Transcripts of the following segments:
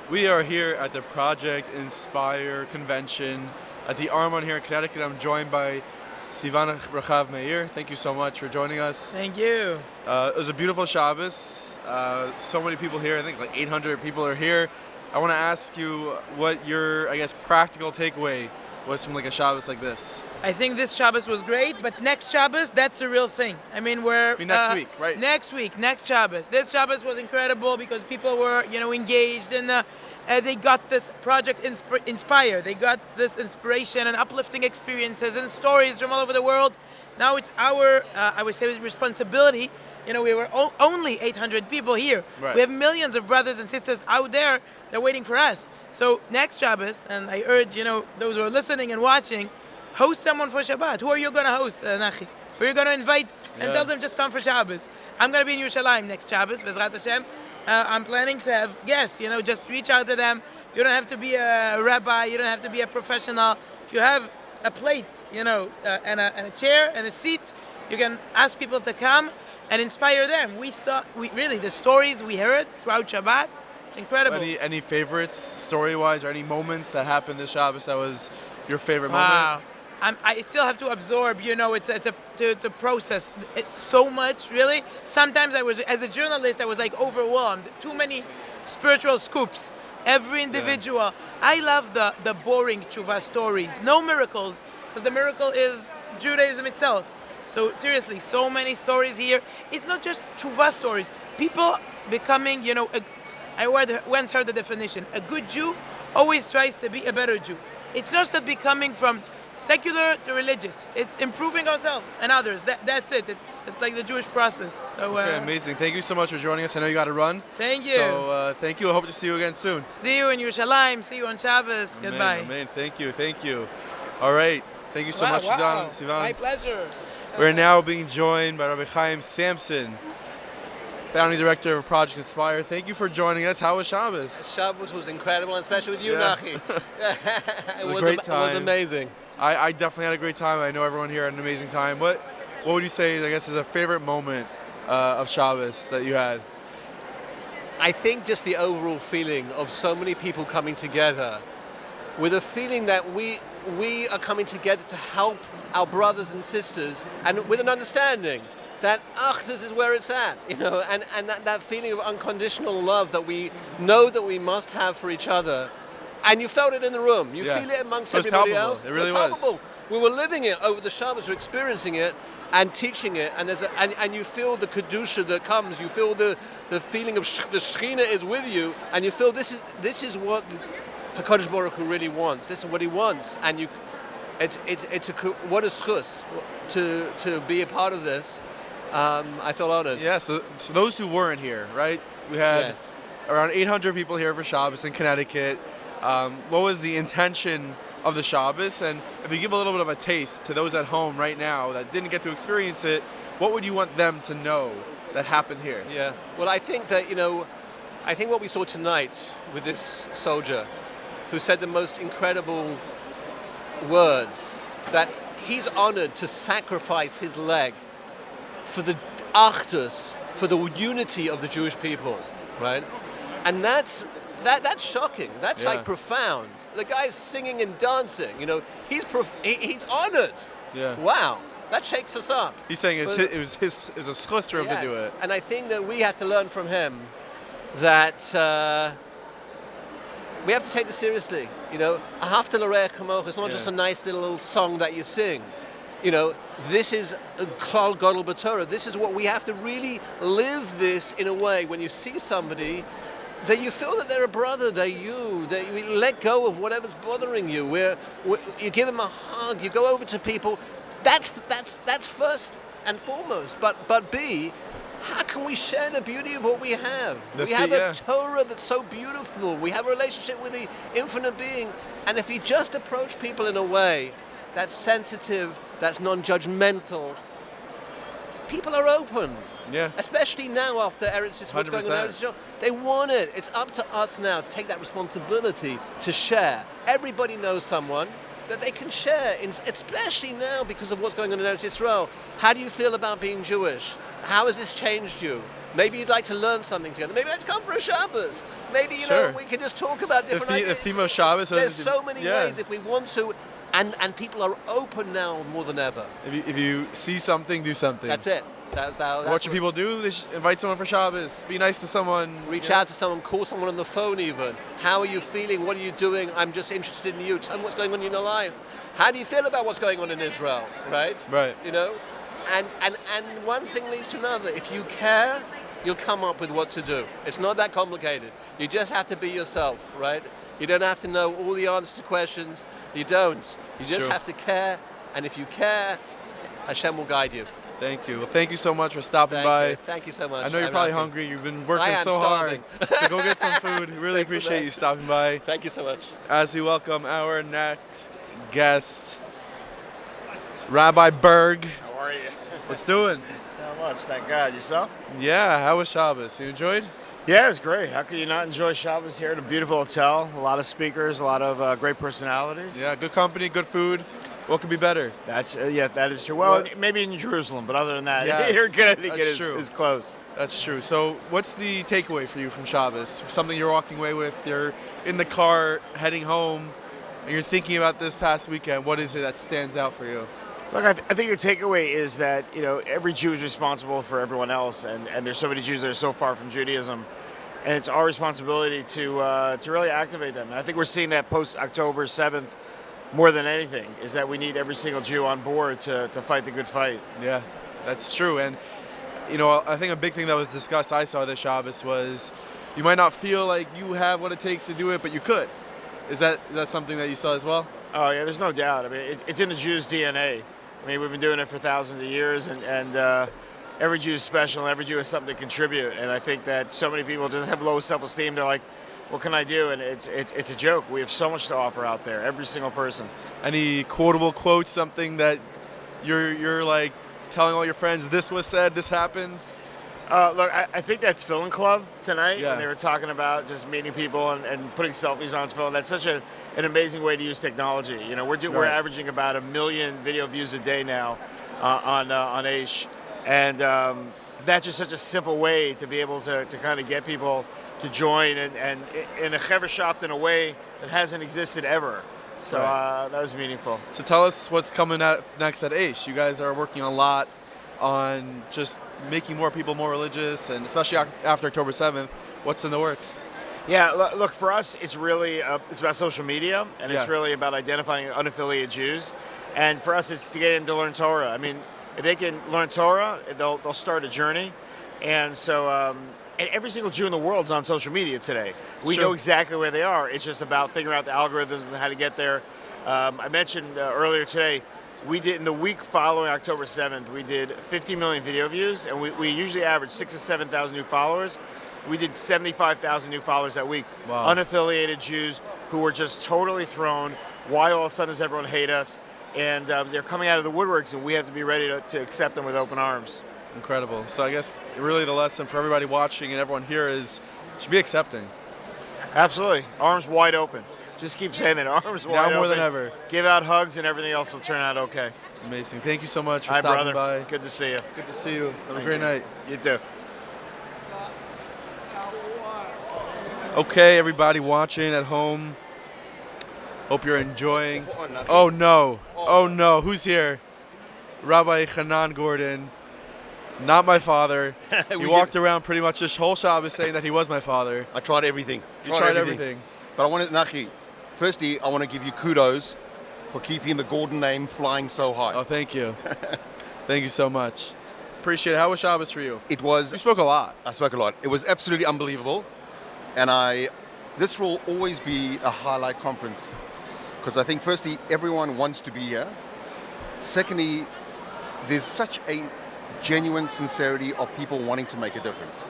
We are here at the Project Inspire convention at the Armon here in Connecticut. I'm joined by Sivan Rachav Meir. Thank you so much for joining us. Thank you. It was a beautiful Shabbos. So many people here. I think like 800 people are here. I want to ask you what your, practical takeaway was from like a Shabbos like this. I think this Shabbos was great, but next Shabbos, that's the real thing. Next week, right? Next Shabbos. This Shabbos was incredible because people were, engaged and they got this project Inspire. They got this inspiration and uplifting experiences and stories from all over the world. Now it's our, I would say, responsibility. We were only 800 people here. Right. We have millions of brothers and sisters out there that are waiting for us. So next Shabbos, and I urge, those who are listening and watching, host someone for Shabbat. Who are you going to host, Nachi? Who are you going to invite and tell them just come for Shabbos? I'm going to be in Yerushalayim next Shabbos, Bezrat Hashem. I'm planning to have guests, just reach out to them. You don't have to be a rabbi. You don't have to be a professional. If you have a plate, and a chair and a seat, you can ask people to come and inspire them. Really, the stories we heard throughout Shabbat, it's incredible. Any favorites story-wise or any moments that happened this Shabbos that was your favorite Wow. moment? I still have to absorb, to process it so much, really. Sometimes as a journalist, I was like overwhelmed. Too many spiritual scoops. Every individual. Yeah. I love the boring tshuva stories. No miracles, because the miracle is Judaism itself. So seriously, so many stories here. It's not just tshuva stories. People becoming, I once heard the definition. A good Jew always tries to be a better Jew. It's just the becoming from secular to religious. It's improving ourselves and others. That's it. It's like the Jewish process. So okay, amazing. Thank you so much for joining us. I know you got to run. Thank you. So thank you. I hope to see you again soon. See you in Yerushalayim. See you on Shabbos. Amen, Goodbye. Amen. Thank you. All right. Thank you so much, wow. Sivan. My pleasure. We're now being joined by Rabbi Chaim Samson, founding director of Project Inspire. Thank you for joining us. How was Shabbos? Shabbos was incredible, and especially with you, Yeah. Nachi. It was a great time. It was amazing. I definitely had a great time. I know everyone here had an amazing time. What would you say, is a favorite moment of Shabbos that you had? I think just the overall feeling of so many people coming together with a feeling that we are coming together to help our brothers and sisters, and with an understanding that Achdus is where it's at, and that feeling of unconditional love that we know that we must have for each other. And you felt it in the room. You feel it amongst everybody palpable. else. It really palpable. was. We were living it over the Shabbos, we're experiencing it and teaching it, and and you feel the kedusha that comes. You feel the feeling of the Shechina is with you, and you feel this is what Hakadosh Baruch Hu really wants. This is what He wants, and what a schus to be a part of this. I feel honored. Yeah. So those who weren't here, right? We had around 800 people here for Shabbos in Connecticut. What was the intention of the Shabbos? And if you give a little bit of a taste to those at home right now that didn't get to experience it, what would you want them to know that happened here? Yeah. Well, I think that, I think what we saw tonight with this soldier who said the most incredible words, that he's honored to sacrifice his leg for the Achdus, for the unity of the Jewish people, right? And that's shocking. That's like profound. The guy's singing and dancing. He's honored. Yeah. Wow, that shakes us up. He's saying it was a schus for him to do it. And I think that we have to learn from him that we have to take this seriously. Ahavta l'reach kamocha. It's not just a nice little song that you sing. This is Klal Gadol b'Torah. This is what we have to really live this in a way. When you see somebody, that you feel that they're a brother, that you let go of whatever's bothering you. You give them a hug, you go over to people. That's first and foremost. But B, how can we share the beauty of what we have? We have a Torah that's so beautiful. We have a relationship with the infinite being. And if we just approach people in a way that's sensitive, that's non-judgmental, people are open. Yeah. Especially now after Eretz Yisrael, what's going on in Eretz Yisrael. They want it. It's up to us now to take that responsibility to share. Everybody knows someone that they can share, especially now because of what's going on in Eretz Yisrael. How do you feel about being Jewish? How has this changed you? Maybe you'd like to learn something together. Maybe let's come for a Shabbos. Maybe, you know, we can just talk about different ideas. The theme of Shabbos. There's so many ways if we want to. And people are open now more than ever. If you see something, do something. That's it. That's what should people do? They should invite someone for Shabbos. Be nice to someone. Reach out to someone. Call someone on the phone even. How are you feeling? What are you doing? I'm just interested in you. Tell me what's going on in your life. How do you feel about what's going on in Israel? Right? Right. You know? And one thing leads to another. If you care, you'll come up with what to do. It's not that complicated. You just have to be yourself, right? You don't have to know all the answers to questions. You don't. You just have to care. And if you care, Hashem will guide you. Thank you. Well, thank you so much for stopping by. Thank you so much. I know you're probably hungry. You've been working so starving. hard. So go get some food. Really appreciate you stopping by. Thank you so much. As we welcome our next guest, Rabbi Berg. How are you? What's doing? Not much, thank God. Yourself? Yeah, how was Shabbos? You enjoyed? Yeah, it was great. How could you not enjoy Shabbos here at a beautiful hotel? A lot of speakers, a lot of great personalities. Yeah, good company, good food. What could be better? That is true. Well, maybe in Jerusalem, but other than that, here in Connecticut is close. That's true. So what's the takeaway for you from Shabbos? Something you're walking away with, you're in the car heading home, and you're thinking about this past weekend. What is it that stands out for you? Look, I think your takeaway is that, you know, every Jew is responsible for everyone else, and there's so many Jews that are so far from Judaism, and it's our responsibility to really activate them. And I think we're seeing that post-October 7th more than anything, is that we need every single Jew on board to fight the good fight. Yeah, that's true. And, you know, I think a big thing that was discussed, I saw this Shabbos, was you might not feel like you have what it takes to do it, but you could. Is that something that you saw as well? Oh, yeah, there's no doubt. I mean, it's in the Jew's DNA. I mean, we've been doing it for thousands of years, and every Jew is special, and every Jew has something to contribute. And I think that so many people just have low self-esteem. They're like, what can I do? And it's a joke. We have so much to offer out there, every single person. Any quotable quotes, something that you're like telling all your friends, this was said, this happened? Look, I think that's Filling Club tonight, when they were talking about just meeting people and putting selfies on film. That's such an amazing way to use technology. You know, we're averaging about 1 million video views a day now on Aish, and that's just such a simple way to be able to kind of get people to join and in a Chevershaft in a way that hasn't existed ever. So that was meaningful. So tell us what's coming up next at Aish. You guys are working a lot on just making more people more religious, and especially after October 7th. What's in the works? Yeah, look, for us, it's really it's about social media, and it's really about identifying unaffiliated Jews. And for us, it's to get in to learn Torah. I mean, if they can learn Torah, they'll start a journey. And so, and every single Jew in the world is on social media today. We know exactly where they are. It's just about figuring out the algorithms and how to get there. I mentioned earlier today, we did, in the week following October 7th, we did 50 million video views, and we usually average 6,000 to 7,000 new followers. We did 75,000 new followers that week. Wow. Unaffiliated Jews who were just totally thrown. Why all of a sudden does everyone hate us? And they're coming out of the woodworks, and we have to be ready to accept them with open arms. Incredible. So I guess really the lesson for everybody watching and everyone here is should be accepting. Absolutely. Arms wide open. Just keep saying that. Arms wide open. Now more than ever. Give out hugs, and everything else will turn out okay. Amazing. Thank you so much for Hi, stopping brother. by. Good to see you. Good to see you. Have a great night. You too. Okay, everybody watching at home. Hope you're enjoying. Oh no. Oh no. Who's here? Rabbi Hanan Gordon. Not my father. He walked around pretty much this whole Shabbos saying that he was my father. I tried everything. You tried everything. But I wanted, Nachi, firstly, I want to give you kudos for keeping the Gordon name flying so high. Oh, thank you. Thank you so much. Appreciate it. How was Shabbos for you? It was... You spoke a lot. I spoke a lot. It was absolutely unbelievable. And this will always be a highlight conference. Because I think, firstly, everyone wants to be here. Secondly, there's such a genuine sincerity of people wanting to make a difference.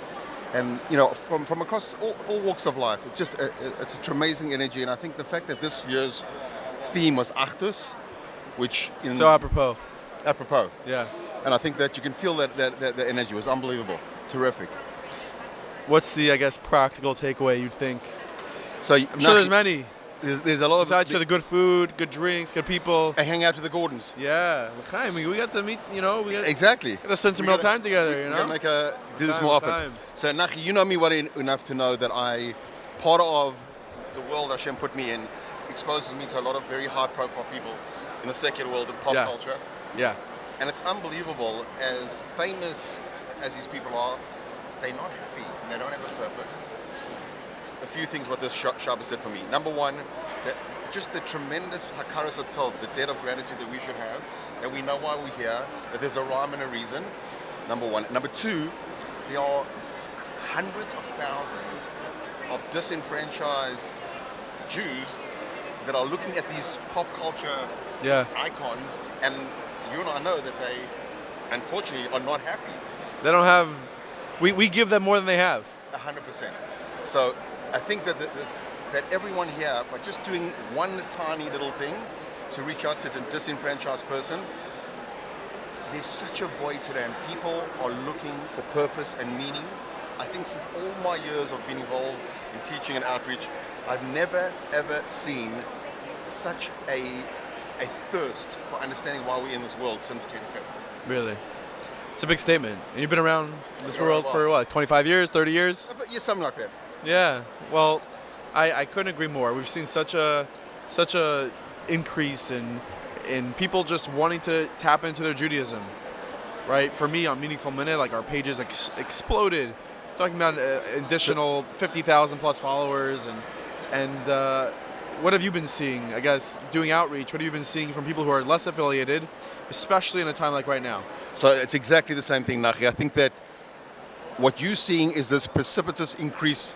And, you know, from across all walks of life, it's just it's amazing energy. And I think the fact that this year's theme was Achdus, which... So apropos. Apropos. Yeah. And I think that you can feel that the energy was unbelievable. Terrific. What's the, I guess, practical takeaway you'd think? So I'm sure there's many. there's a lot of Besides for the good food, good drinks, good people. I hang out with the Gordons. Yeah, I mean, we got to meet. You know, we got Exactly. to spend some We real gotta- time together. You We know. gotta do this Time, more often. time. So Nachi, you know me well enough to know that part of the world Hashem put me in, exposes me to a lot of very high-profile people in the secular world and pop Yeah. culture. Yeah. And it's unbelievable, as famous as these people are, they're not happy and they don't have a purpose. A few things what this Shabbos did for me. Number one, just the tremendous hakaras tov, the debt of gratitude that we should have, that we know why we're here, that there's a rhyme and a reason. Number one. Number two, there are hundreds of thousands of disenfranchised Jews that are looking at these pop culture Yeah. icons, and you and I know that they, unfortunately, are not happy. They don't have. We give them more than they have. 100%. So I think that that everyone here, by just doing one tiny little thing to reach out to a disenfranchised person, there's such a void today, and people are looking for purpose and meaning. I think since all my years of being involved in teaching and outreach, I've never ever seen such a thirst for understanding why we're in this world since 10/7. Really. It's a big statement. And you've been around this Yeah, world well. for what? 25 years, 30 years? But yeah, something like that. Yeah. Well, I couldn't agree more. We've seen such a increase in people just wanting to tap into their Judaism. Right? For me on Meaningful Minute, like our pages exploded. Talking about an additional 50,000 plus followers and what have you been seeing, I guess, doing outreach? What have you been seeing from people who are less affiliated, especially in a time like right now? So it's exactly the same thing, Nachi. I think that what you're seeing is this precipitous increase.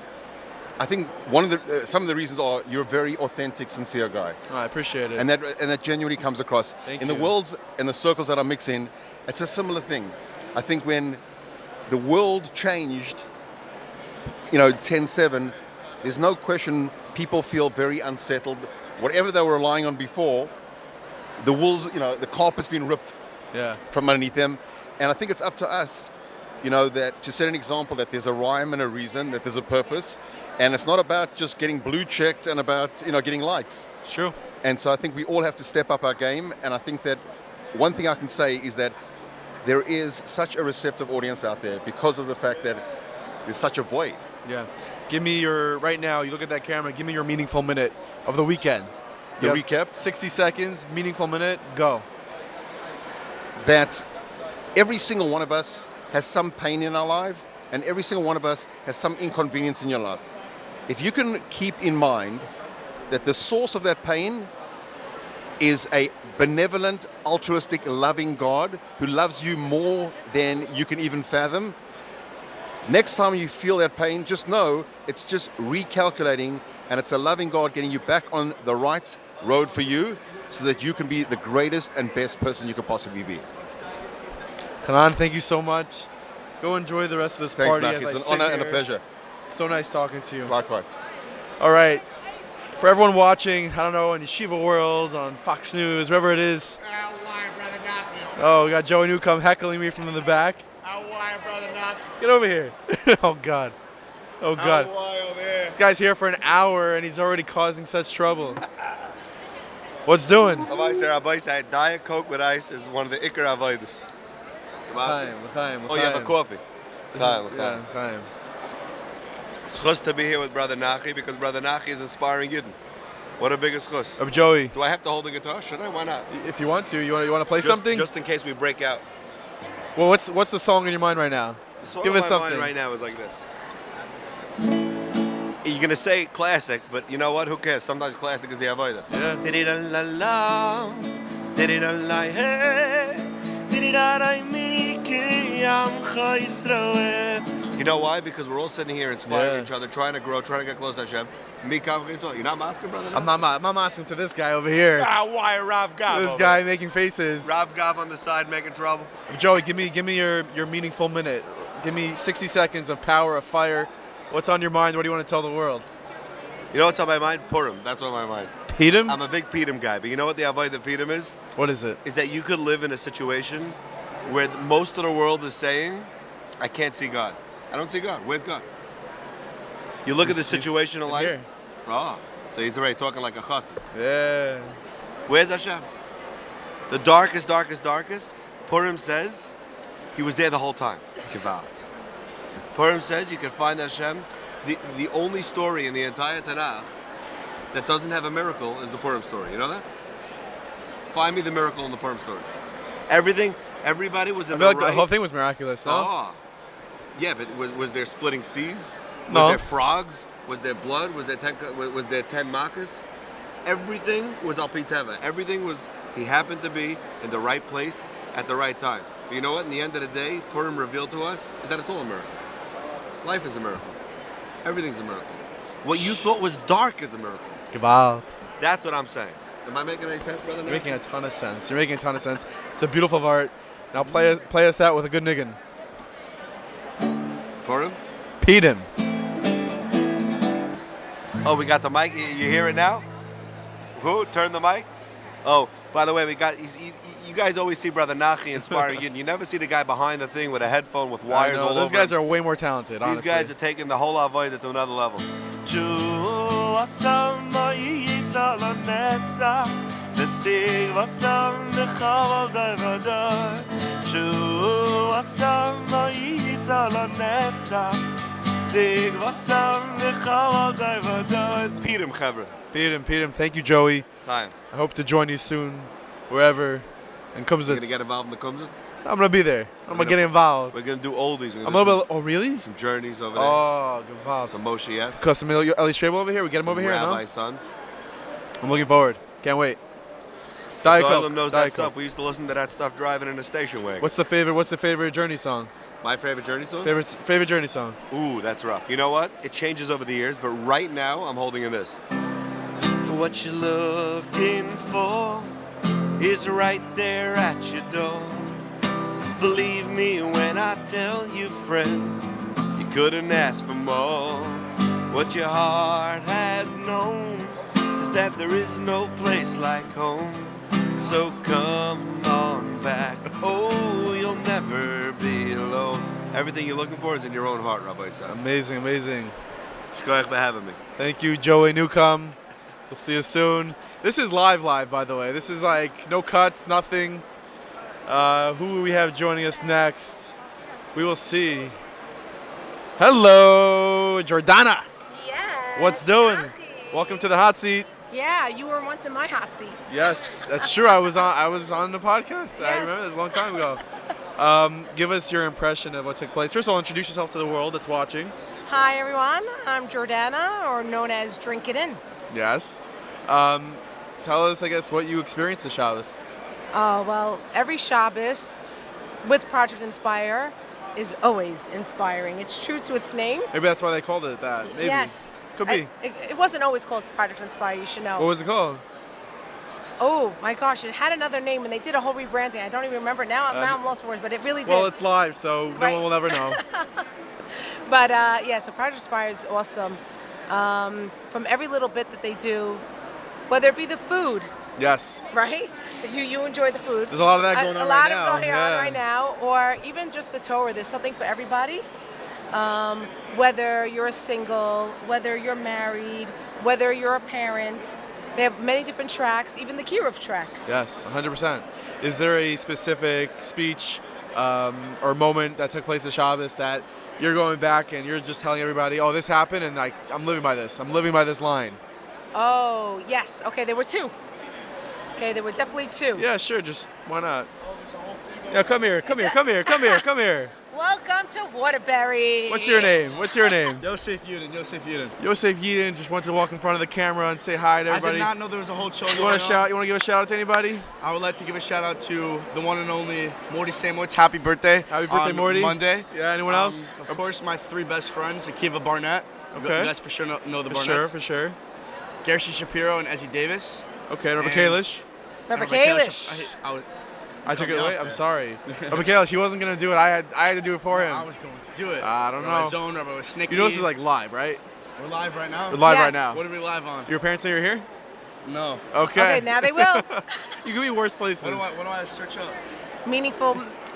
I think one of the some of the reasons are you're a very authentic, sincere guy, Oh, I appreciate it. and that genuinely comes across. Thank in you. the worlds and the circles that I mix in, it's a similar thing. I think when the world changed, 10/7, there's no question people feel very unsettled. Whatever they were relying on before, the wolves, the carpet's been ripped yeah. from underneath them. And I think it's up to us, that to set an example that there's a rhyme and a reason, that there's a purpose. And it's not about just getting blue checked and about, getting likes. True. And so I think we all have to step up our game. And I think that one thing I can say is that there is such a receptive audience out there because of the fact that there's such a void. Yeah. Give me right now, you look at that camera, give me your meaningful minute of the weekend. The You have recap? 60 seconds, meaningful minute, go. That every single one of us has some pain in our life, and every single one of us has some inconvenience in your life. If you can keep in mind that the source of that pain is a benevolent, altruistic, loving God who loves you more than you can even fathom, next time you feel that pain, just know it's just recalculating, and it's a loving God getting you back on the right road for you so that you can be the greatest and best person you could possibly be. Hanan, thank you so much. Go enjoy the rest of this Thanks, party. Nachi. as I It's an sit honor and a here. pleasure. So nice talking to you. Likewise. All right. For everyone watching, I don't know, in Yeshiva World, on Fox News, wherever it is. How are you, brother Nachi? Oh, we got Joey Newcomb heckling me from the back. How are you, brother Nachi? Get over here. Oh, God. Oh, God. How are you over here? This guy's here for an hour, and he's already causing such trouble. What's doing? Rabbi, Diet Coke with ice is one of the Iker Avodas. L'chaim. Oh, you have a coffee? Chaim. Yeah, l'chaim. It's chus to be here with Brother Nachi because Brother Nachi is inspiring Yidden. What a biggest chus. Joey, Do I have to hold the guitar? Should I? Why not? if you want to, you want to play something? Just in case we break out. Well, what's the song in your mind right now? The song Give on us my something. mind right now is like this. You're gonna say classic, but you know what? Who cares? Sometimes classic is the Avodah. Yeah. Didi-da-la-la, didi-da-la-hey, didi-da-da-mi-ki, Amcha Yisrael. You know why? Because we're all sitting here inspiring Yeah. each other, trying to grow, trying to get close to Hashem. Mikam Chizot. You're not masking, brother? I'm not asking to this guy over here. Why Rav Gav? This guy making faces. Rav Gav on the side making trouble. Joey, give me your meaningful minute. Give me 60 seconds of power, of fire. What's on your mind? What do you want to tell the world? You know what's on my mind? Purim. That's on my mind. Petum? I'm a big Purim guy, but you know what the Avodah of Purim is? What is it? Is that you could live in a situation where most of the world is saying, I can't see God. I don't see God. Where's God? You look at the situation of life. Here. Oh, So he's already talking like a chassid. Yeah. Where's Hashem? The darkest, darkest, darkest. Purim says he was there the whole time. Gewalt. Purim says you can find Hashem. The only story in the entire Tanakh that doesn't have a miracle is the Purim story. You know that? Find me the miracle in the Purim story. Everybody was in I feel like right. the whole thing was miraculous, no? Oh. Yeah, but was there splitting seas? Was No. there frogs? Was there blood? Was there 10 makas? Everything was al pi teva. Everything was, he happened to be in the right place at the right time. But you know what? In the end of the day, Purim revealed to us is that it's all a miracle. Life is a miracle. Everything's a miracle. What you thought was dark is a miracle. Gewalt. That's what I'm saying. Am I making any sense, brother? You're making a ton of sense. You're making a ton of sense. It's a beautiful art. Now play us out with a good niggin. Purim? Pete him. Oh, we got the mic. You hear it now? Who? Turn the mic? Oh, by the way, you guys always see Brother Nachi inspiring you. You never see the guy behind the thing with a headphone with wires all over. Those guys are way more talented, honestly. These guys are taking the whole avodah to another level. Pirim, Chavra. Pete him. Thank you, Joey. Chaim. I hope to join you soon, wherever. And You Kumsitz. gonna get involved in the Kumsitz? I'm gonna be there. I'm gonna get involved. We're gonna do oldies. We're I'm gonna a do little bit. Oh, really? some journeys over there. Oh, gewalt. Some Moshe yes. Custom Eli Strabel over here. We get him Some over here, rabbi no? sons. I'm looking forward. Can't wait. Diet Doylem Coke. knows Diet that stuff. Coke. We used to listen to that stuff driving in a station wagon. What's the favorite Journey song? My favorite Journey song? Favorite Journey song. Ooh, that's rough. You know what? It changes over the years, but right now I'm holding in this. What you're looking for is right there at your door. Believe me when I tell you, friends, you couldn't ask for more. What your heart has known is that there is no place like home. So come on back. Oh, you'll never be alone. Everything you're looking for is in your own heart, Rabbi Sam. Amazing. Shkoyach for having me. Thank you, Joey Newcomb. We'll see you soon. This is live, by the way. This is like no cuts, nothing. Who will we have joining us next? We will see. Hello, Jordana. Yeah. What's doing? Nachi. Welcome to the hot seat. Yeah, you were once in my hot seat. Yes, that's true. I was on the podcast. I Yes. remember it was a long time ago. Give us your impression of what took place. First of all, introduce yourself to the world that's watching. Hi, everyone. I'm Jordana, or known as Drink It In. Yes. Tell us, I guess, what you experienced this Shabbos. Well, every Shabbos with Project Inspire is always inspiring. It's true to its name. Maybe that's why they called it that. Maybe. Yes. Could be. It wasn't always called Project Inspire, you should know. What was it called? Oh, my gosh, it had another name, and they did a whole rebranding. I don't even remember. Now I'm lost for words, but it really did. Well, it's live, so no Right. one will ever know. But yeah, so Project Inspire is awesome. From every little bit that they do, whether it be the food, Yes. right? You enjoy the food. There's a lot of that going on a right lot now, of going yeah. on right now, or even just the Torah. There's something for everybody. Whether you're a single, whether you're married, whether you're a parent. They have many different tracks, even the Kiruv track. Yes, 100%. Is there a specific speech or moment that took place at Shabbos that you're going back and you're just telling everybody, oh, this happened, and I'm living by this. I'm living by this line. Oh, yes. Okay, there were two. Okay, there were definitely two. Yeah, sure. Just why not? Yeah, come here. Welcome to Waterbury. What's your name? Yosef Yudin. Yosef Yedin just wanted to walk in front of the camera and say hi to I everybody. did not know there was a whole show You going want on. to shout? You want to give a shout out to anybody? I would like to give a shout out to the one and only Morty Samowitz. Happy birthday. Happy birthday, on Morty. Monday. Yeah. Anyone else? Of course, my three best friends, Akiva Barnett. Okay. You guys for sure know the For Barnetts. sure. Gershi Shapiro and Ezzy Davis. Okay. Robert And- Kalish. Remember And Kalish? I took cut it me away. off I'm there. sorry. Robert Kalish. He wasn't gonna do it. I had to do it for him. I was going to do it. I don't Rabbi know. Zone, Rabbi Snicky. You know this is like live, right? We're live right now. We're live Yes. right now. What are we live on? Your parents know you're here? No. Okay. Okay, now they will. You could be worse places. What do I search up? Meaningful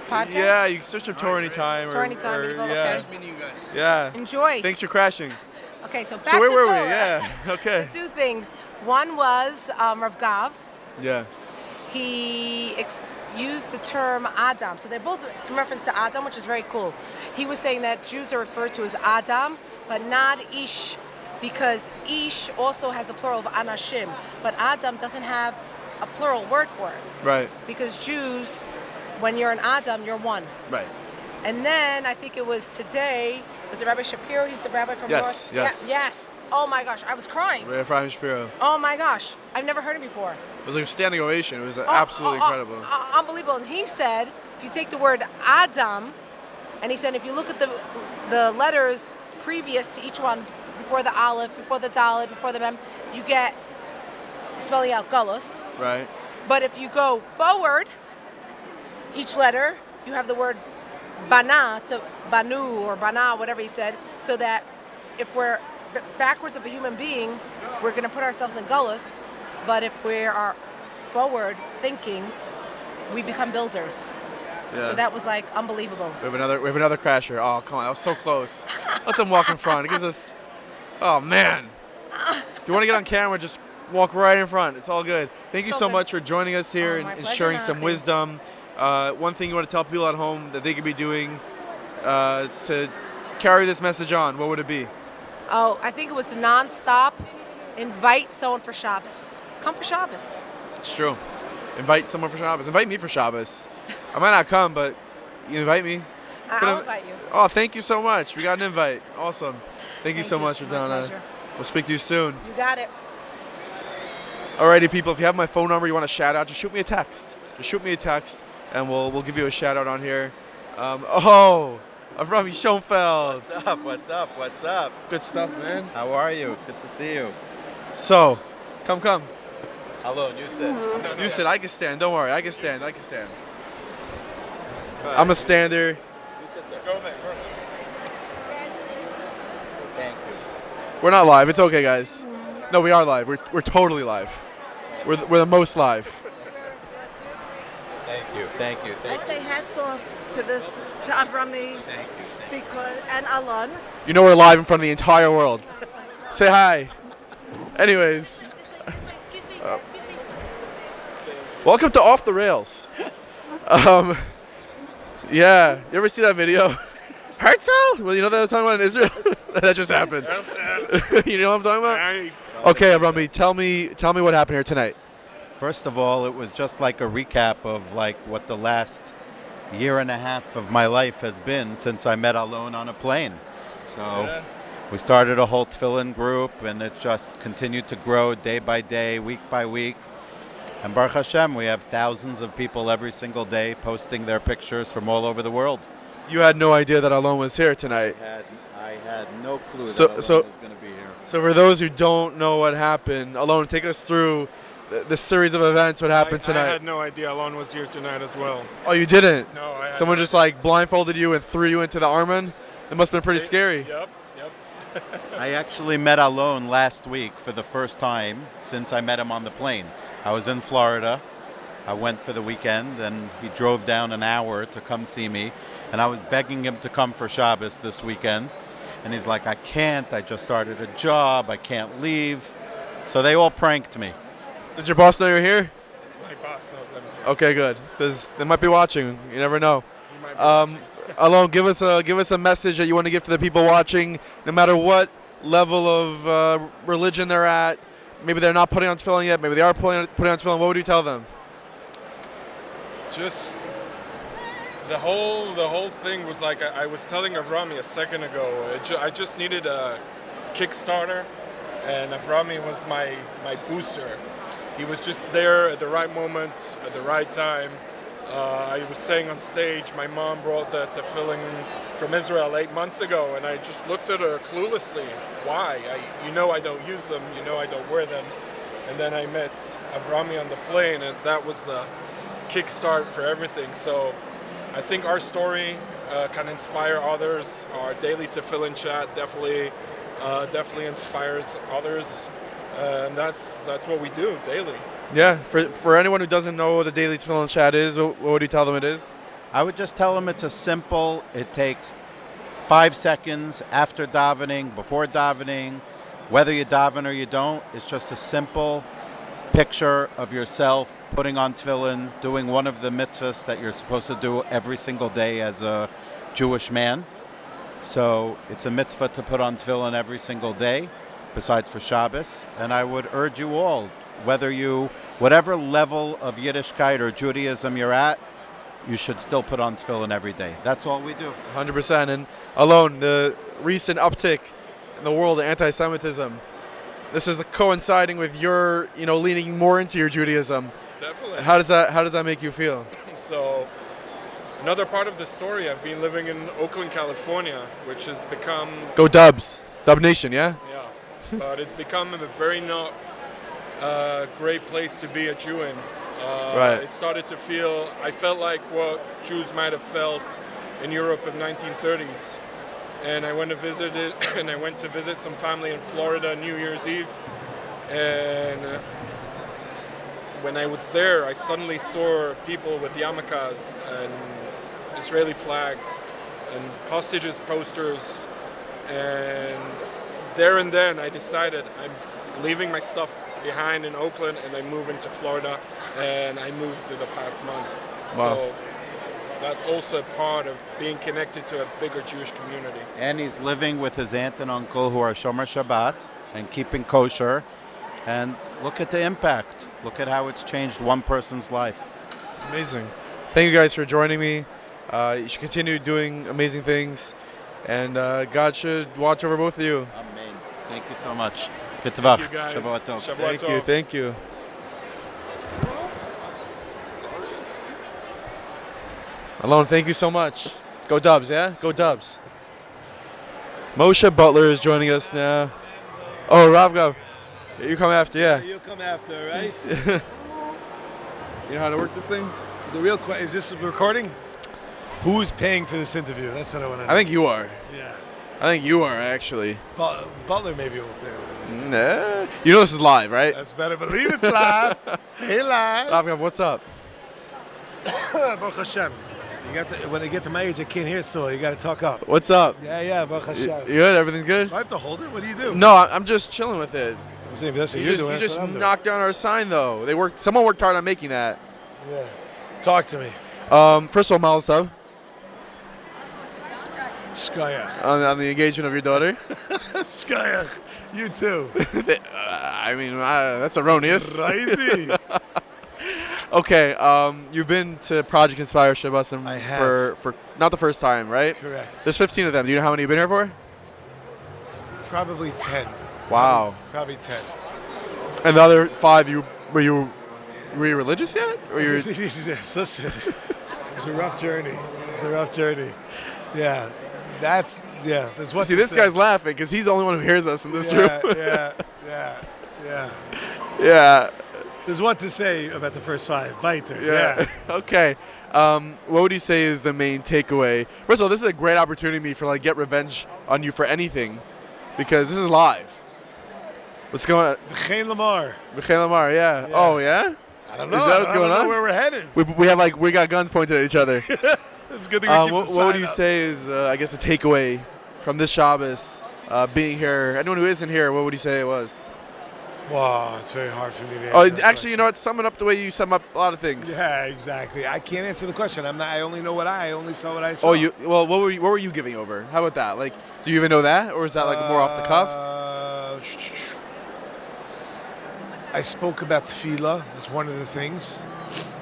podcast. Yeah, you can search up Torah Anytime. Torah Anytime, or Meaningful, yeah. okay. Nice meeting you guys. Yeah. Enjoy. Thanks for crashing. Okay, so back So where to were Torah. we? Yeah. Okay. Two things. One was Rav Gav. Yeah. He used the term Adam. So they're both in reference to Adam, which is very cool. He was saying that Jews are referred to as Adam, but not Ish, because Ish also has a plural of Anashim, but Adam doesn't have a plural word for it. Right. Because Jews, when you're an Adam, you're one. Right. And then I think it was today, was it Rabbi Shapiro? He's the rabbi from Yes, North. yes. Yes. Oh my gosh, I was crying. Right, Ephraim Shapiro. Oh my gosh, I've never heard it before. It was like a standing ovation. It was absolutely incredible. Unbelievable. And he said, if you take the word Adam, and he said if you look at the letters previous to each one, before the Aleph, before the Dalet, before the Mem, you get spelling out Gullus. Right. But if you go forward, each letter, you have the word Bana to Banu or Bana, whatever he said, so that if we're backwards of a human being, we're going to put ourselves in Gullus, but if we are forward thinking, we become builders. Yeah. So that was like unbelievable. We have another crasher. Oh, come on. That was so close. Let them walk in front. It gives us... Oh, man. If you want to get on camera, just walk right in front. It's all good. Thank you so much for joining us here and pleasure, sharing some Nachi. wisdom. One thing you want to tell people at home that they could be doing to carry this message on, what would it be? Oh, I think it was non-stop. Invite someone for Shabbos. Come for Shabbos. It's true. Invite someone for Shabbos. Invite me for Shabbos. I might not come, but you invite me. I'll invite you. Oh, thank you so much. We got an invite. Awesome. Thank you so much for doing that. pleasure. We'll speak to you soon. You got it. Alrighty, people. If you have my phone number, you want to shout out, just shoot me a text. Just shoot me a text, and we'll give you a shout out on here. Avrami Schoenfeld. What's up? What's up? What's up? Good stuff, man. How are you? Good to see you. So, come. Hello, you sit. You sit. I can stand. Don't worry. I can stand. I'm a stander. You sit there. Go there. Thank you. We're not live. It's okay, guys. No, we are live. We're totally live. We're the most live. Thank you. I say hats off to Avrami, because and Alon. You know we're live in front of the entire world. Say hi. Anyways. Welcome to Off the Rails. Yeah. You ever see that video? Herzl? Well, you know that I was talking about in Israel? That just happened. You know what I'm talking about? Okay, Rami, tell me what happened here tonight. First of all, it was just like a recap of like what the last year and a half of my life has been since I met Alon on a plane. So we started a whole tefillin group, and it just continued to grow day by day, week by week. And Baruch Hashem, we have thousands of people every single day posting their pictures from all over the world. You had no idea that Alon was here tonight. I had no clue that Alon was going to be here. So for those who don't know what happened, Alon, take us through the series of events. What happened tonight? I had no idea Alon was here tonight as well. Oh, you didn't? No, I had Someone no just like blindfolded you and threw you into the Armand? It must have been pretty scary. Yep. I actually met Alon last week for the first time since I met him on the plane. I was in Florida. I went for the weekend, and he drove down an hour to come see me. And I was begging him to come for Shabbos this weekend. And he's like, I can't. I just started a job. I can't leave. So they all pranked me. Does your boss know you're here? My boss knows I'm here. Okay, good. Because they might be watching. You never know. Alon, give us a message that you want to give to the people watching, no matter what level of religion they're at. Maybe they're not putting on tefillin yet. Maybe they are putting on tefillin. What would you tell them? Just the whole thing was like I was telling Avrami a second ago. I just needed a Kickstarter, and Avrami was my booster. He was just there at the right moment, at the right time. I was saying on stage, my mom brought the tefillin from Israel 8 months ago, and I just looked at her cluelessly. Why? I don't use them. I don't wear them. And then I met Avrami on the plane, and that was the kickstart for everything. So I think our story can inspire others. Our daily tefillin chat definitely inspires others, and that's what we do daily. Yeah, for anyone who doesn't know what the daily tefillin chat is, what would you tell them it is? I would just tell them it's a simple, it takes 5 seconds after davening, before davening, whether you daven or you don't. It's just a simple picture of yourself putting on tefillin, doing one of the mitzvahs that you're supposed to do every single day as a Jewish man. So it's a mitzvah to put on tefillin every single day, besides for Shabbos. And I would urge you all, whatever level of Yiddishkeit or Judaism you're at, you should still put on tefillin every day. That's all we do. 100%. And alone, the recent uptick in the world of anti-Semitism, this is coinciding with your, leaning more into your Judaism. Definitely. How does that make you feel? So, another part of the story, I've been living in Oakland, California, which has become... Go Dubs. Dub Nation, yeah? Yeah. But it's become a very not great place to be a Jew in. Right. It started to feel... I felt like what Jews might have felt in Europe of 1930s. And I went to visit some family in Florida New Year's Eve. And when I was there, I suddenly saw people with yarmulkes and Israeli flags and hostages posters. And there and then I decided I'm leaving my stuff behind in Oakland and I'm moving to Florida. And I moved in the past month. Wow. So that's also a part of being connected to a bigger Jewish community. And he's living with his aunt and uncle who are Shomer Shabbat and keeping kosher. And look at the impact. Look at how it's changed one person's life. Amazing. Thank you guys for joining me. You should continue doing amazing things. And God should watch over both of you. Amen. Thank you so much. Thank you, guys. Shavua tov. Shavua tov. Thank you. Alone, thank you so much. Go Dubs, yeah? Go Dubs. Moshe Butler is joining us now. Oh, Ravgav. You come after, yeah. You come after, right? You know how to work this thing? The real question, is this recording? Who's paying for this interview? That's what I want to know. I think you are. Yeah. I think you are, actually. Butler maybe will pay. Nah. You know this is live, right? That's better believe it's live. Hey, live. Ravgav, what's up? Baruch Hashem. When I get to my age, I can't hear still. You got to talk up. What's up? Yeah, Baruch Hashem. You good? Everything good? Do I have to hold it? What do you do? No, I'm just chilling with it. I'm saying, that's what You you're just, doing. you That's just what I'm doing. knocked down our sign, though. Someone worked hard on making that. Yeah. Talk to me. First of all, Mazel Tov. Shkoyach. On the engagement of your daughter. Shkoyach. You too. That's erroneous. Crazy. Okay, you've been to Project Inspire Shabbosim I have. for not the first time, right? Correct. There's 15 of them. Do you know how many you've been here for? Probably 10. Wow. Probably 10. And the other 5, were you religious yet? Or you? Listen, it's a rough journey. Yeah. That's what. See, this guy's laughing because he's the only one who hears us in this room. Yeah. There's what to say about the first 5. Weiter. Yeah. Okay. What would you say is the main takeaway? First of all, this is a great opportunity for get revenge on you for anything, because this is live. What's going on? V'chein Lamar. V'chein Lamar, yeah. Oh yeah. I don't know. Is that what's going I don't on? know where we're headed. We got guns pointed at each other. It's good to keep what would you say is, I guess, a takeaway from this Shabbos, being here? Anyone who isn't here, what would you say it was? Wow, it's very hard for me to answer. Oh, that actually, you know what? Sum it up the way you sum up a lot of things. Yeah, exactly. I can't answer the question. I only know I only saw what I saw. Oh, what were you giving over? How about that? Do you even know that, or is that more off the cuff? I spoke about tefillah. That's one of the things.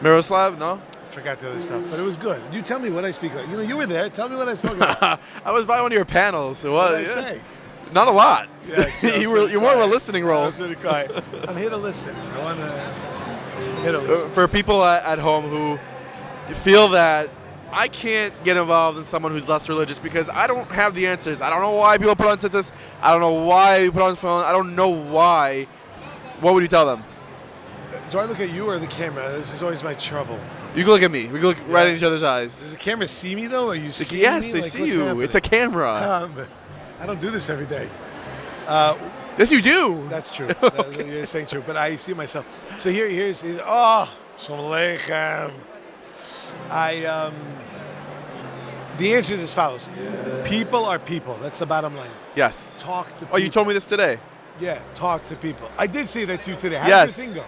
Miroslav, no? I forgot the other stuff, but it was good. You tell me what I speak about. You were there. Tell me what I spoke about. I was by one of your panels. What did I say? Not a lot. Yeah, you're more of a listening role. I'm here to listen. For people at home who feel that I can't get involved in someone who's less religious because I don't have the answers. I don't know why people put on tzitzis. I don't know why you put on phone. I don't know why. What would you tell them? Do I look at you or the camera? This is always my trouble. You can look at me. We can look right in each other's eyes. Does the camera see me though? Are you seeing me? Yes, they see you. It's a camera. I don't do this every day. Yes, you do. That's true. You're saying true, but I see myself. So here's Shalom Aleichem. The answer is as follows. People are people. That's the bottom line. Yes. Talk to people. Oh, you told me this today. Yeah, talk to people. I did say that to you today. How Yes. did your thing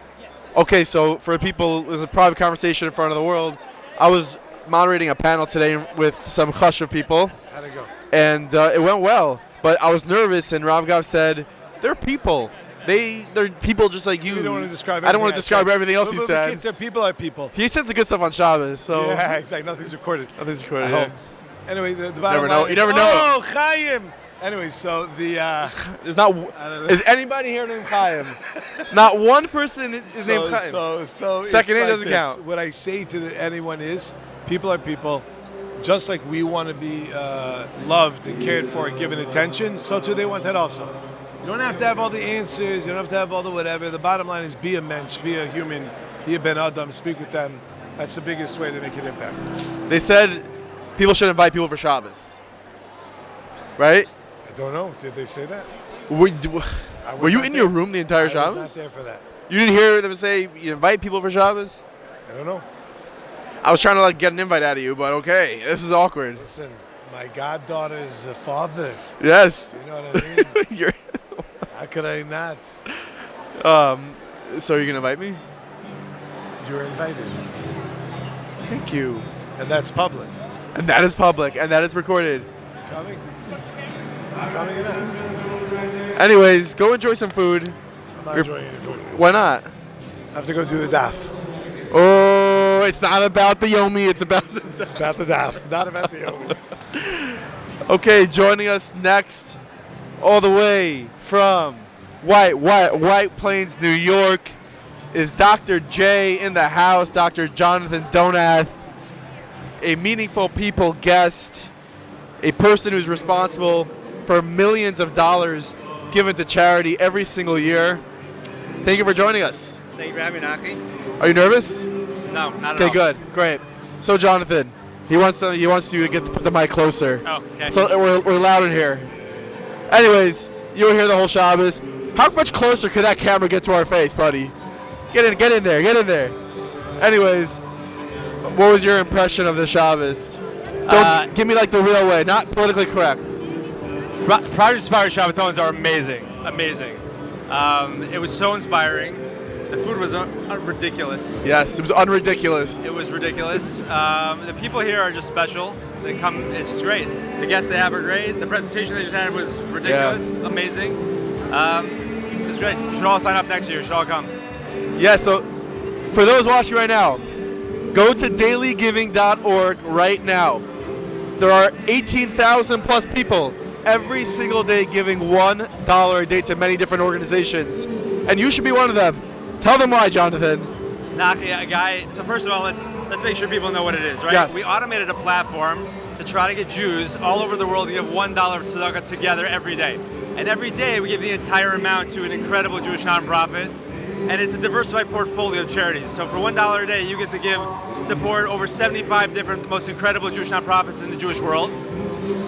go? Okay, so for people, there's a private conversation in front of the world. I was moderating a panel today with some chashuv people. How'd it go? And it went well, but I was nervous, and Rav Gav said, they're people. They're people just like you. You don't want to describe I don't want to everything describe said. everything else But you the said. kids are people are people. He says the good stuff on Shabbos, so. Yeah, exactly. Nothing's recorded. Nothing's recorded, I yeah. hope. Anyway, the bottom Never know. line You is- never know. Oh, Chaim! Anyway, so the... There's not... Is anybody here named Chaim? Not one person is named Chaim. So Second name it's like doesn't this. count. What I say to anyone is, people are people. Just like we want to be loved and cared for and given attention, so too they want that also. You don't have to have all the answers. You don't have to have all the whatever. The bottom line is be a mensch, be a human, be a ben adam, speak with them. That's the biggest way to make an impact. They said people should invite people for Shabbos. Right? I don't know. Did they say that? Were you not in your there. room the entire I Shabbos? was not there for that. You didn't hear them say you invite people for Shabbos? I don't know. I was trying to like get an invite out of you, but okay, this is awkward. Listen, my goddaughter's father. Yes. You know what I mean? You're How could I not? So you're gonna invite me? You're invited. Thank you. And that's public. And that is public, and that is recorded. Coming? Coming or not? Anyways, go enjoy some food. I'm not enjoying any food. Why not? I have to go do the daf. Oh, it's not about the Yomi, it's about the It's about the daf, not about the yoga. Okay, joining us next, all the way from White Plains, New York, is Dr. J in the house, Dr. Jonathan Donath, a meaningful people guest, a person who's responsible for millions of dollars given to charity every single year. Thank you for joining us. Thank you for having me, Nachi. Are you nervous? No, not at all. Okay, good, great. So Jonathan, he wants you to get the mic closer. Oh, okay. So we're loud in here. Anyways, you were here the whole Shabbos. How much closer could that camera get to our face, buddy? Get in there. Anyways, what was your impression of the Shabbos? Don't give me like the real way, not politically correct. Project Inspired Shabbatons are amazing. It was so inspiring. The food was ridiculous. Yes, it was unridiculous. It was ridiculous. The people here are just special. They come, it's just great. The guests they have are great. The presentation they just had was ridiculous, amazing. It's great. You should all sign up next year. You should all come. Yeah, so for those watching right now, go to dailygiving.org right now. There are 18,000 plus people every single day giving $1 a day to many different organizations. And you should be one of them. Tell them why, Jonathan. Nachi, a guy. So first of all, let's make sure people know what it is, right? Yes. We automated a platform to try to get Jews all over the world to give $1 tzedakah together every day. And every day we give the entire amount to an incredible Jewish nonprofit. And it's a diversified portfolio of charities. So for $1 a day, you get to give support over 75 different most incredible Jewish nonprofits in the Jewish world.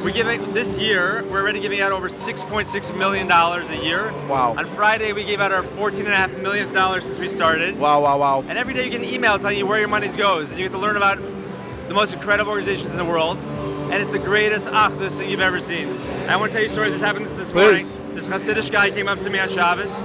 We're giving this year. We're already giving out over $6.6 million a year. Wow. On Friday, we gave out our $14.5 million since we started. Wow. And every day you get an email telling you where your money goes, and you get to learn about the most incredible organizations in the world. And it's the greatest achdus thing you've ever seen. And I want to tell you a story. This happened this Please. morning. This Hasidic guy came up to me on Shabbos,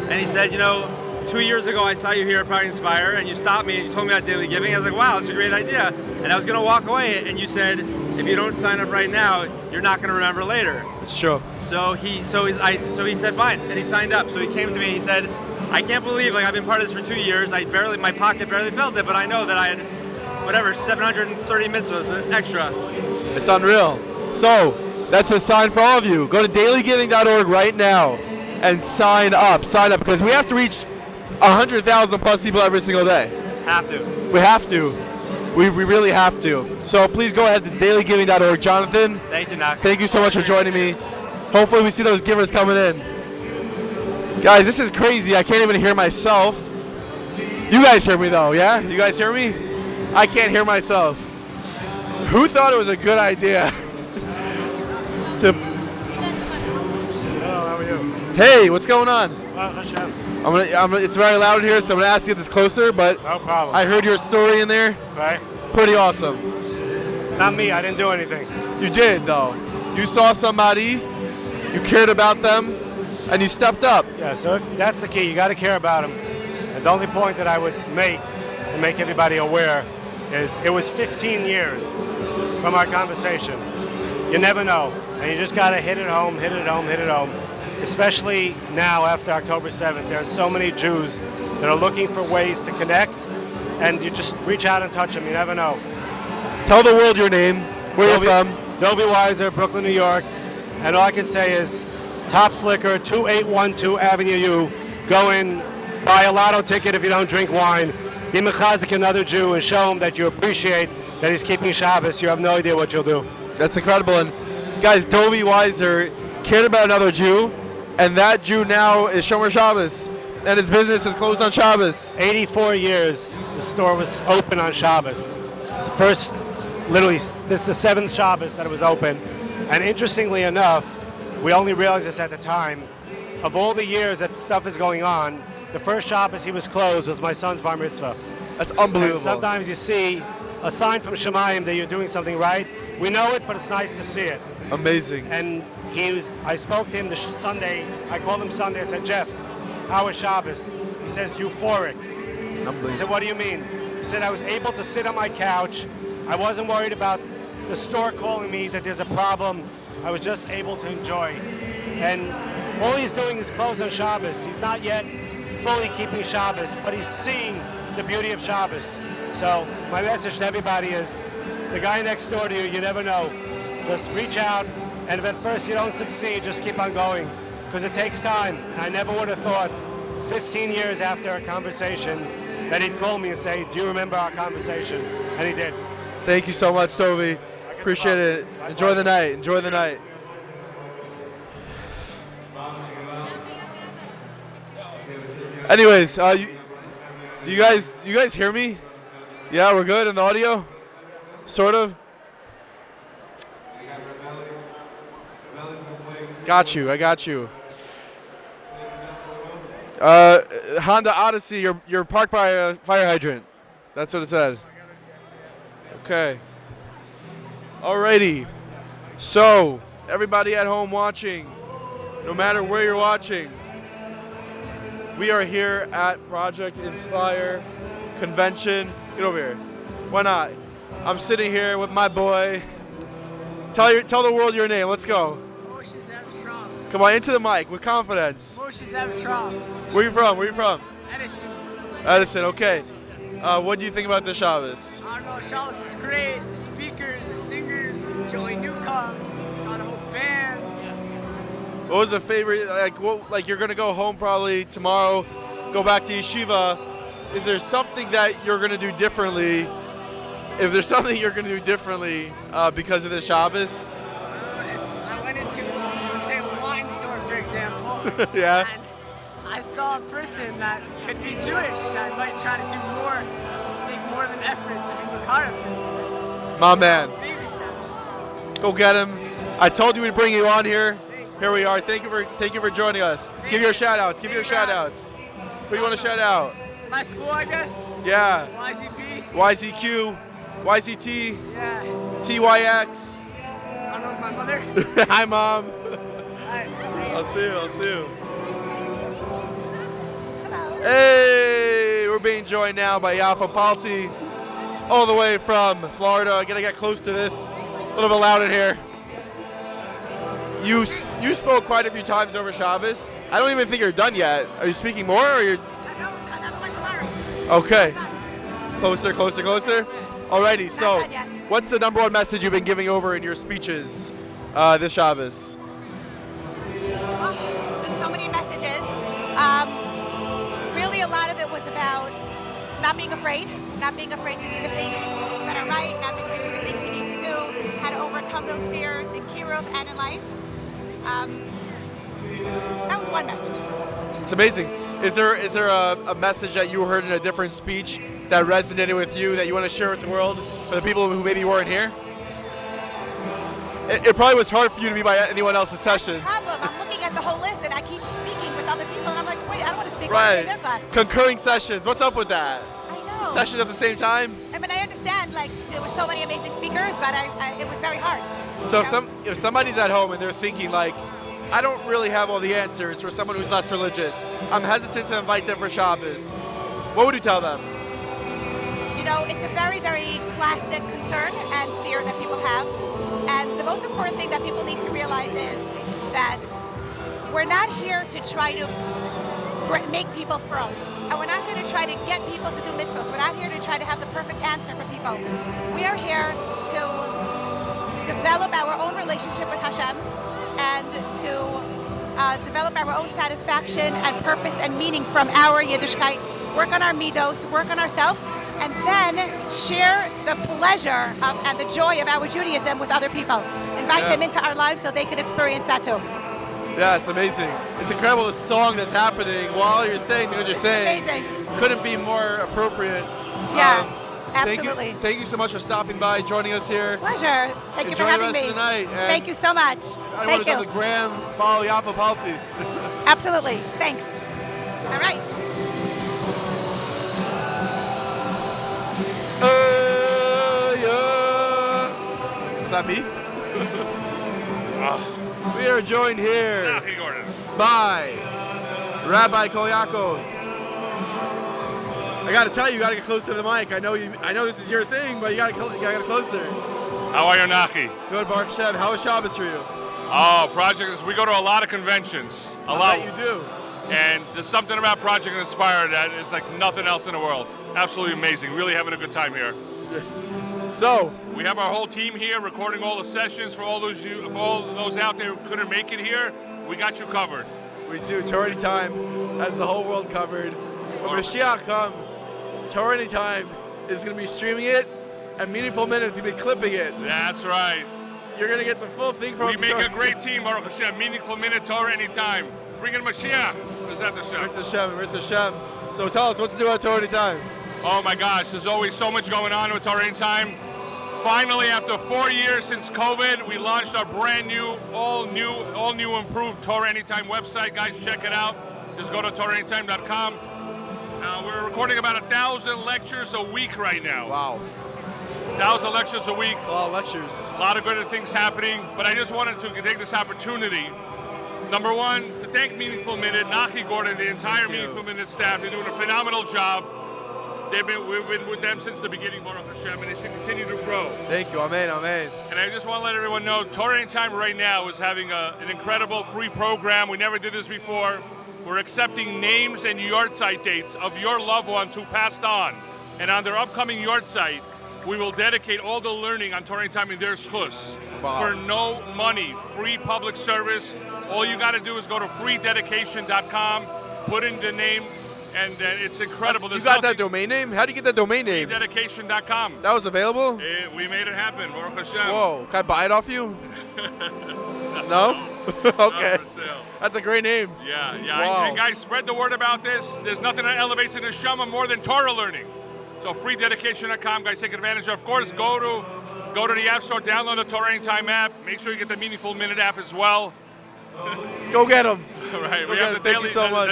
and he said, 2 years ago I saw you here at Project Inspire, and you stopped me and you told me about daily giving. I was like, wow, that's a great idea. And I was going to walk away, and you said, if you don't sign up right now, you're not going to remember later. It's true. So he said fine, and he signed up. So he came to me and he said, I can't believe I've been part of this for 2 years. My pocket barely felt it, but I know that I had 730 mitzvahs extra. It's unreal. So that's a sign for all of you. Go to dailygiving.org right now and sign up because we have to reach 100,000 plus people every single day. Have to. We have to. We really have to. So please go ahead to dailygiving.org. Jonathan, Thank you, Nachi. thank you so much for joining me. Hopefully we see those givers coming in. Guys, this is crazy. I can't even hear myself. You guys hear me though, yeah? You guys hear me? I can't hear myself. Who thought it was a good idea to... Hello, how are you? Hey, what's going on? Hashem. It's very loud in here, so I'm gonna ask you to get this closer, but No problem. I heard your story in there. Right. Pretty awesome. Not me. I didn't do anything. You did, though. You saw somebody, you cared about them, and you stepped up. Yeah, so if that's the key. You got to care about them. And the only point that I would make to make everybody aware is it was 15 years from our conversation. You never know. And you just got to hit it home, hit it home, hit it home. Especially now after October 7th. There are so many Jews that are looking for ways to connect, and you just reach out and touch them. You never know. Tell the world your name, where you're from. Dovey Weiser, Brooklyn, New York. And all I can say is Tops Liquor, 2812 Avenue U. Go in, buy a lotto ticket if you don't drink wine. Be mechazik another Jew and show him that you appreciate that he's keeping Shabbos. You have no idea what you'll do. That's incredible. And guys, Dovey Weiser cared about another Jew, and that Jew now is Shomer Shabbos, and his business is closed on Shabbos. 84 years the store was open on Shabbos. It's the first, literally, this is the 7th Shabbos that it was open. And interestingly enough, we only realized this at the time, of all the years that stuff is going on, the first Shabbos he was closed was my son's bar mitzvah. That's unbelievable. And sometimes you see a sign from Shemayim that you're doing something right. We know it, but it's nice to see it. Amazing. And I spoke to him Sunday. I called him Sunday. I said, Jeff, how was Shabbos? He says, euphoric. I said, what do you mean? He said, I was able to sit on my couch. I wasn't worried about the store calling me that there's a problem. I was just able to enjoy. And all he's doing is close on Shabbos. He's not yet fully keeping Shabbos, but he's seeing the beauty of Shabbos. So my message to everybody is, the guy next door to you, you never know. Just reach out, and if at first you don't succeed, just keep on going, because it takes time. And I never would have thought 15 years after a conversation that he'd call me and say, do you remember our conversation? And he did. Thank you so much, Dovey. Appreciate it. Enjoy the night. Enjoy the night. Anyways, do you guys hear me? Yeah, we're good in the audio? Sort of? Got you, I got you. Honda Odyssey, you're parked by a fire hydrant. That's what it said. Okay. Alrighty. So, everybody at home watching, no matter where you're watching, we are here at Project Inspire Convention. Get over here. Why not? I'm sitting here with my boy. Tell the world your name. Let's go. Come on, into the mic with confidence. Where you from? Where you from? Edison. Edison, okay. What do you think about this Shabbos? I don't know, Shabbos is great. The speakers, the singers, Joey Newcomb, got a whole band. What was the favorite, like you're gonna go home probably tomorrow, go back to yeshiva. Is there something that you're gonna do differently? If there's something you're gonna do differently because of the Shabbos? If I went into, let's say, a wine store, for example. Yeah. And I saw a person that could be Jewish. I might try to do more, make more of an effort to be Makar. My man. Baby steps. Go get him. I told you we'd bring you on here. Here we are. Thank you for joining us. Give your shout outs. Give your shout outs. Who do you want to shout out? My school, I guess. Yeah. YZP. YZQ. YZT. Yeah. TYX. I don't know my mother. Hi, Mom. Hi. I'll see you. Hey, we're being joined now by Yafa Palti, all the way from Florida. I gotta get close to this. A little bit loud in here. You spoke quite a few times over Shabbos. I don't even think you're done yet. Are you speaking more, or you're? Another one tomorrow. Okay. Closer. Alrighty. So, what's the number one message you've been giving over in your speeches this Shabbos? There's been so many messages. Really, a lot of it was about not being afraid to do the things that are right, not being afraid to do the things you need to do, how to overcome those fears in Kiruv and in life. That was one message. It's amazing. Is there a message that you heard in a different speech that resonated with you that you want to share with the world for the people who maybe weren't here? It probably was hard for you to be by anyone else's sessions. Problem. I'm looking at the whole list and I keep speaking with other people and I'm like, wait, I don't want to speak in Right. their class. Concurring sessions. What's up with that? I know. Sessions at the same time? I mean, I understand understand, like, there were so many amazing speakers, but it was very hard. So if somebody's at home and they're thinking like, I don't really have all the answers for someone who's less religious, I'm hesitant to invite them for Shabbos, what would you tell them? You know, it's a very, very classic concern and fear that people have. And the most important thing that people need to realize is that we're not here to try to make people frum. And we're not here to try to get people to do mitzvahs. We're not here to try to have the perfect answer for people. We are here to develop our own relationship with Hashem and to develop our own satisfaction and purpose and meaning from our Yiddishkeit, work on our midos, work on ourselves, and then share the pleasure and the joy of our Judaism with other people. Invite them into our lives so they can experience that too. Yeah, it's amazing. It's incredible the song that's happening while you're saying what you're saying. Amazing. Couldn't be more appropriate. Yeah, absolutely. Thank you so much for stopping by, joining us here. Pleasure. Thank you for Enjoy having the rest me. of the night. And Thank you so much. Thank you. On the gram, follow Yafa Palti. Absolutely. Thanks. All right. Is that me? We are joined here by Rabbi Kol Yaakov. I gotta tell you, you gotta get closer to the mic. I know this is your thing, but you gotta get closer. How are you, Nachi? Good, Baruch Hashem. How was Shabbos for you? Oh, Project, we go to a lot of conventions. A lot. You do. And there's something about Project Inspire that is like nothing else in the world. Absolutely amazing. Really having a good time here. So we have our whole team here recording all the sessions for all those out there who couldn't make it here. We got you covered. We do. Torah Anytime has the whole world covered. When Mashiach comes, Torah Anytime is going to be streaming it, and Meaningful Minutes going to be clipping it. That's right. You're going to get the full thing from. We make a great team, Baruch Hashem. Meaningful Minute, Torah Anytime. Bring in Mashiach. Is that the show? Ritz Hashem. So tell us, what's to do at Torah Anytime? Oh my gosh, there's always so much going on with Torah Anytime. Finally, after 4 years since COVID, we launched our brand new, all new improved Torah Anytime website. Guys, check it out. Just go to TorahAnytime.com. We're recording about 1,000 lectures a week right now. Wow. 1,000 lectures a week. A lot of lectures. A lot of good things happening. But I just wanted to take this opportunity, number one, to thank Meaningful Minute, Nachi Gordon, the entire Meaningful Minute staff. They're doing a phenomenal job. We've been with them since the beginning, Baruch Hashem, and they should continue to grow. Thank you, amen, amen. And I just want to let everyone know, Torah Anytime right now is having an incredible free program. We never did this before. We're accepting names and yahrzeit dates of your loved ones who passed on. And on their upcoming yahrzeit, we will dedicate all the learning on Torah Anytime in their schus. Wow. For no money, free public service. All you got to do is go to freededication.com, put in the name, and it's incredible. You got that domain name? How do you get that domain name? Freededication.com. That was available? We made it happen, Baruch Hashem. Whoa, can I buy it off you? No? Okay. That's a great name. Yeah. Wow. And guys, spread the word about this. There's nothing that elevates in the Shema more than Torah learning. So freededication.com, guys, take advantage of course, go to the App Store, download the Torah Anytime app. Make sure you get the Meaningful Minute app as well. Go get them. Right, we have the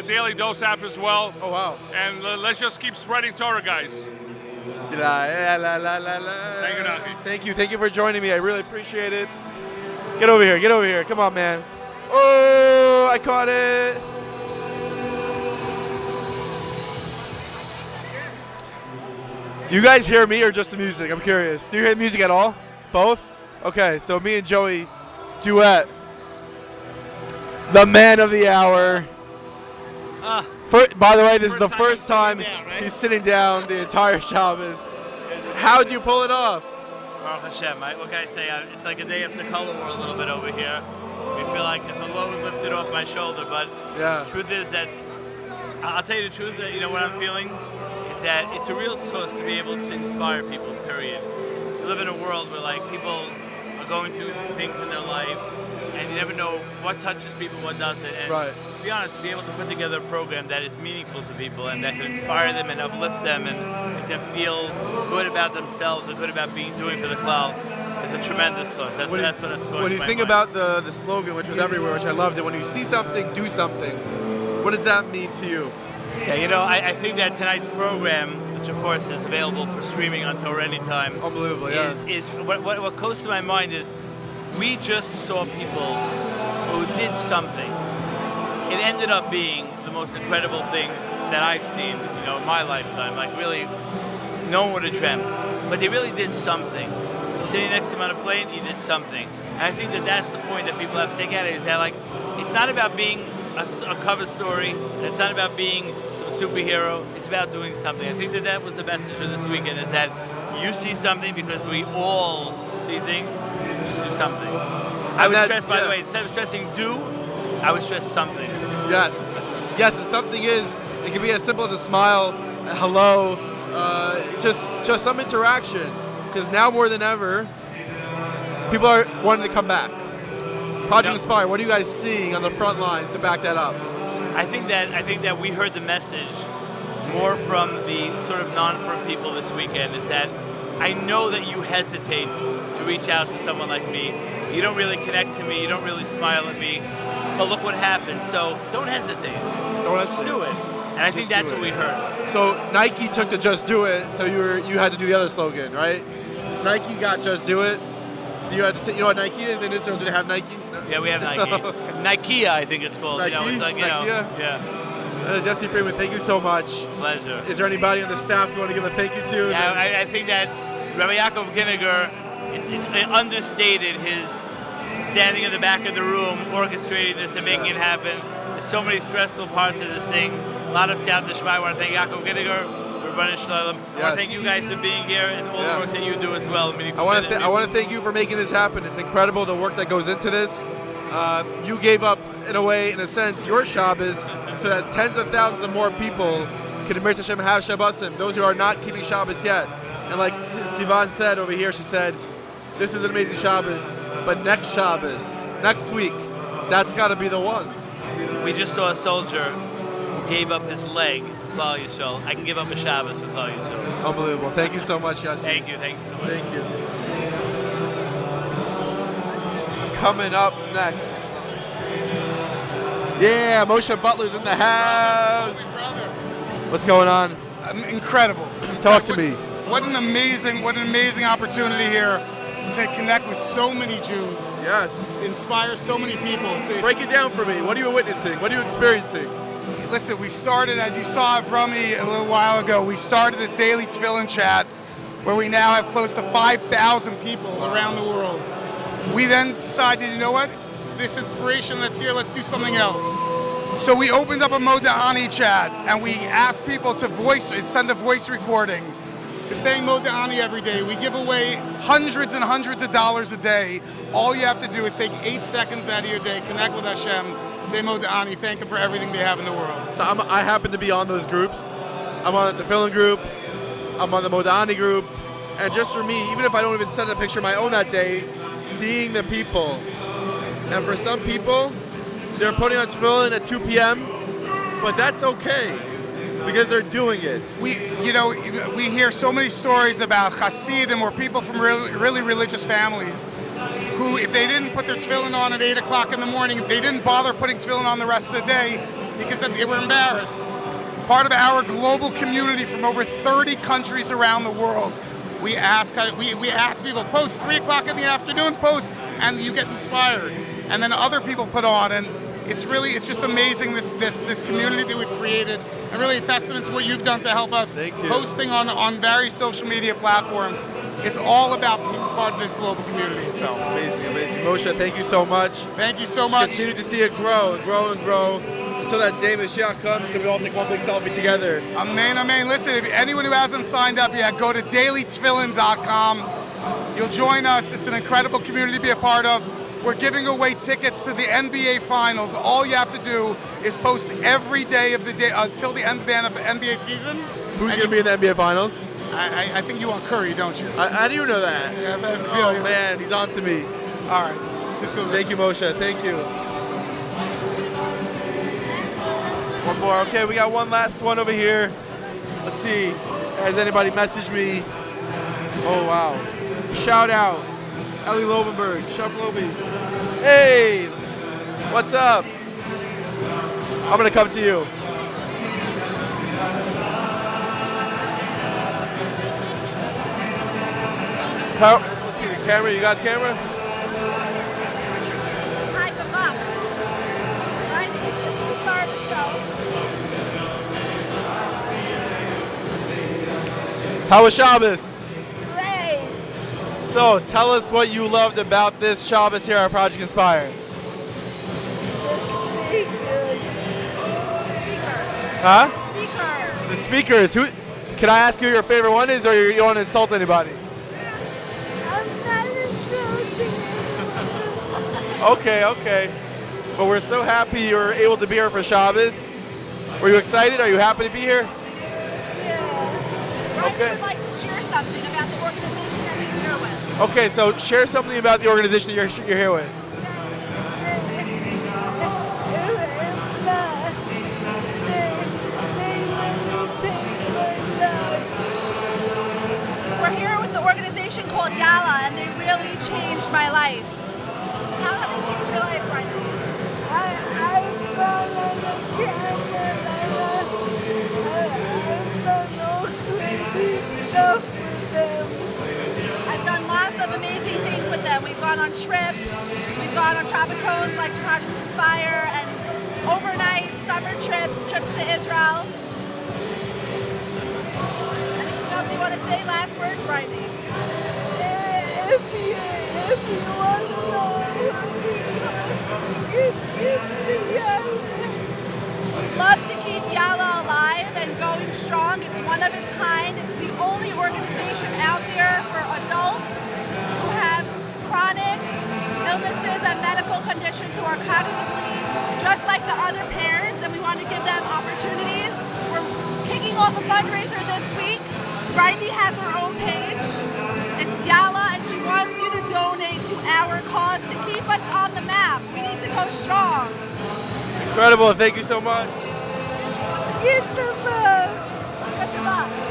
Daily Dose app as well. Oh, wow. And let's just keep spreading Torah, guys. Thank you, Nachi. Thank you for joining me. I really appreciate it. Get over here. Come on, man. Oh, I caught it. Do you guys hear me or just the music? I'm curious. Do you hear music at all? Both? Okay, so me and Joey duet. The man of the hour. By the way, this is the first time he's sitting down the entire Shabbos. How'd you pull it off? Baruch Hashem, what can I say? It's like a day after color war a little bit over here. We feel like it's a load lifted off my shoulder, but the truth is that, I'll tell you the truth, that what I'm feeling is that it's a real source to be able to inspire people, period. We live in a world where people are going through things in their life, and you never know what touches people, what doesn't. And to be honest, to be able to put together a program that is meaningful to people and that can inspire them and uplift them and make them feel good about themselves and good about doing for the klal is a tremendous cause. That's what it's going to be. When you think about the slogan, which was everywhere, which I loved it, when you see something, do something, what does that mean to you? Yeah, I think that tonight's program, the which of course is available for streaming on Torah Anytime. Unbelievable, yeah. Is what goes to my mind is we just saw people who did something. It ended up being the most incredible things that I've seen, in my lifetime. Like really, no one would have dreamt, but they really did something. Sitting next to him on a plane, he did something. And I think that that's the point that people have to take out of it, is that it's not about being a cover story, and it's not about being some superhero, it's about doing something. I think that was the message of this weekend, is that you see something because we all see things, just do something. I would stress, by the way, instead of stressing do, I would stress something. Yes, and something it can be as simple as a smile, a hello, just some interaction. Because now more than ever, people are wanting to come back. Project Inspire, what are you guys seeing on the front lines to back that up? I think that we heard the message more from the sort of non-firm people this weekend, is that I know that you hesitate to reach out to someone like me. You don't really connect to me, you don't really smile at me, but look what happened. So don't hesitate. Just do it. And I think that's what we heard. So Nike took the Just Do It, so you had to do the other slogan, right? Nike got Just Do It, so you had to. You know what Nike is in Israel? Do they have Nike? No? Yeah, we have Nike. Nikea, I think it's called. Nike? It's like Nikea? yeah. That is Jesse Freeman. Thank you so much. Pleasure. Is there anybody on the staff you want to give a thank you to? Yeah, I think that Rabbi Yaakov Ginniger, it's understated his standing in the back of the room, orchestrating this and making it happen. There's so many stressful parts of this thing. A lot of Siyata Shema. I want to thank Yaakov Ginniger. I want to thank you guys for being here and all the work that you do as well. I want to thank you for making this happen. It's incredible the work that goes into this. You gave up, in a sense, your Shabbos so that tens of thousands of more people can Mir Hashem have Shabbosim, those who are not keeping Shabbos yet. And like Sivan said over here, she said, this is an amazing Shabbos, but next Shabbos, next week, that's got to be the one. We just saw a soldier who gave up his leg for Klal Yisrael. I can give up a Shabbos for Klal Yisrael. Unbelievable. Thank you so much, Yossi. Thank you so much. Thank you. Coming up next. Yeah, Moshe Butler's in the house. What's going on? Incredible. Talk to me. What an amazing opportunity here to connect with so many Jews. Yes. Inspire so many people. Break it down for me. What are you witnessing? What are you experiencing? Listen, we started, as you saw from me a little while ago, we started this daily Tefillin chat where we now have close to 5,000 people around the world. We then decided, you know what? This inspiration that's here, let's do something else. So we opened up a Moda'ani chat and we asked people to send a voice recording to saying Moda'ani every day. We give away hundreds and hundreds of dollars a day. All you have to do is take 8 seconds out of your day, connect with Hashem, say Moda'ani, thank Him for everything they have in the world. So I happen to be on those groups. I'm on the Tefillin group, I'm on the Moda'ani group, and just for me, even if I don't even send a picture of my own that day, seeing the people, and for some people, they're putting on Tefillin at 2 p.m., but that's okay. Because they're doing it. We hear so many stories about Hasidim or people from really religious families who, if they didn't put their tefillin on at 8 o'clock in the morning, they didn't bother putting tefillin on the rest of the day because they were embarrassed. Part of our global community from over 30 countries around the world, we ask people, post 3 o'clock in the afternoon, post, and you get inspired. And then other people put on, and it's just amazing this community that we've created, and really a testament to what you've done to help us posting on various social media platforms. It's all about being part of this global community itself. Amazing. Moshe, thank you so much. Thank you so much. Continue to see it grow until that day Mashiach comes and we all take one big selfie together. Amen. Listen, if anyone who hasn't signed up yet, go to dailytefillin.com. You'll join us. It's an incredible community to be a part of. We're giving away tickets to the NBA Finals. All you have to do is post every day of the day until the end of the NBA season. Who's going to be in the NBA Finals? I think you want Curry, don't you? How do you know that? Yeah, man, he's on to me. All right. Thank you, Moshe. Thank you. One more. Okay, we got one last one over here. Let's see. Has anybody messaged me? Oh, wow. Shout out. Ellie Lobenberg, Shaflobi. Hey, what's up? I'm gonna come to you. Let's see the camera. You got the camera? Hi, good luck. Right, this is the start of the show. How was Shabbos? Great. So, tell us what you loved about this Shabbos here at Project Inspire. Huh? Speakers. The speakers. Who? Can I ask you who your favorite one is, or you don't want to insult anybody? I'm not insulting. Okay. But we're so happy you were able to be here for Shabbos. Were you excited? Are you happy to be here? Okay. Would like to share something about the organization that he's here with. Okay, so share something about the organization that you're here with. We're here with the organization called Yala, and they really changed my life. How have they changed your life, Brandy? I found on the camera I've done lots of amazing things with them. We've gone on trips, we've gone on Shabbatons like Project Inspire, and overnight summer trips to Israel. Anything else you want to say? Last words, Brandy? If you want to know, we'd love to keep Yala alive and going strong. It's one of its kind. It's the only organization out there for adults who have chronic illnesses and medical conditions who are cognitively just like the other pairs, and we want to give them opportunities. We're kicking off a fundraiser this week. Bridie has her own page. It's Yala, and she wants you to donate to our cause to keep us on the map. We need to go strong. Incredible. Thank you so much.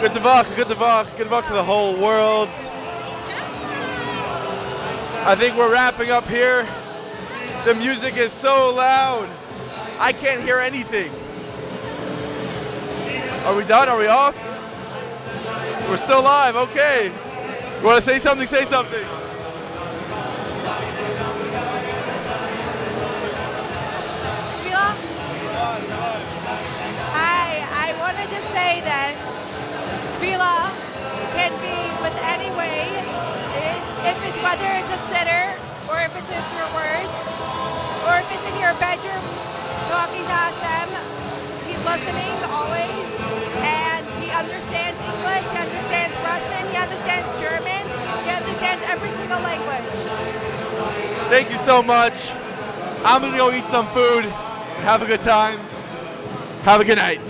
Good to luck. Good luck to the whole world. I think we're wrapping up here. The music is so loud. I can't hear anything. Are we done? Are we off? We're still live. Okay. You want to say something? Say something. I want to just say that tefillah can be with any way. If it's whether it's a sitter, or if it's in your words, or if it's in your bedroom talking to Hashem. He's listening always, and he understands English, he understands Russian, he understands German, he understands every single language. Thank you so much. I'm gonna go eat some food. Have a good time. Have a good night.